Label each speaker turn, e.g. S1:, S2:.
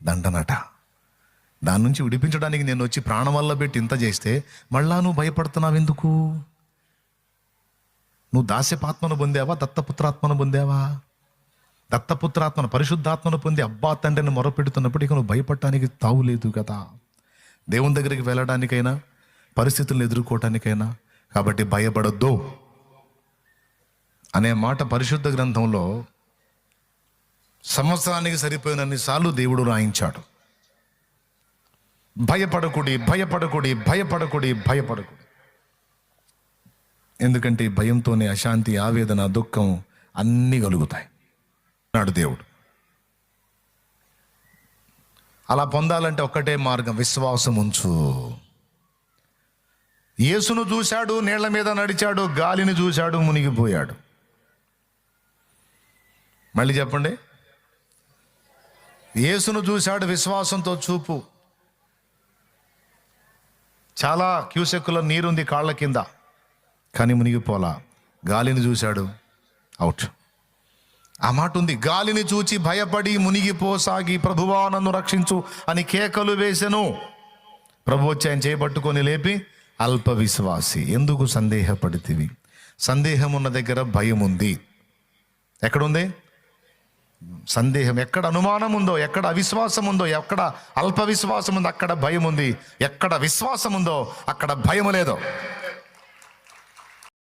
S1: దండనట. దాని నుంచి విడిపించడానికి నేను వచ్చి ప్రాణం వల్ల పెట్టి ఇంత చేస్తే మళ్ళా నువ్వు భయపడుతున్నావు ఎందుకు? నువ్వు దాస్యపాత్మను పొందావా, దత్తపుత్రాత్మను పొందావా? దత్తపుత్రాత్మను, పరిశుద్ధాత్మను పొంది అబ్బా తండ్రిని మొరపెడుతున్నప్పుడు ఇక నువ్వు భయపడటానికి తావులేదు కదా, దేవుని దగ్గరికి వెళ్ళడానికైనా పరిస్థితులను ఎదుర్కోవటానికైనా. కాబట్టి భయపడొద్దు అనే మాట పరిశుద్ధ గ్రంథంలో సంవత్సరానికి సరిపోయినన్నిసార్లు దేవుడు రాయించాడు. భయపడకుడి, భయపడకుడి, భయపడకుడి, భయపడకుడి. ఎందుకంటే ఈ భయంతోనే అశాంతి, ఆవేదన, దుఃఖం అన్నీ కలుగుతాయి నాడు దేవుడు. అలా పొందాలంటే ఒక్కటే మార్గం, విశ్వాసం ఉంచు. యేసును చూశాడు, నీళ్ల మీద నడిచాడు, గాలిని చూశాడు, మునిగిపోయాడు. మళ్ళీ చెప్పండి, యేసును చూశాడు, విశ్వాసంతో చూపు. చాలా క్యూసెక్కుల నీరుంది కాళ్ళ కింద, కానీ మునిగిపోలా. గాలిని చూశాడు, అవుట్. ఆ మాట ఉంది, గాలిని చూచి భయపడి మునిగిపోసాగి ప్రభువా నన్ను రక్షించు అని కేకలు వేసెను. ప్రభు వచ్చి ఆయన చేయబట్టుకొని లేపి, అల్ప విశ్వాసి ఎందుకు సందేహపడితివి? సందేహం ఉన్న దగ్గర భయం ఉంది. ఎక్కడుంది సందేహం? ఎక్కడ అనుమానం ఉందో, ఎక్కడ అవిశ్వాసం ఉందో, ఎక్కడ అల్ప విశ్వాసం ఉందో అక్కడ భయం ఉంది. ఎక్కడ విశ్వాసం ఉందో అక్కడ భయం లేదు.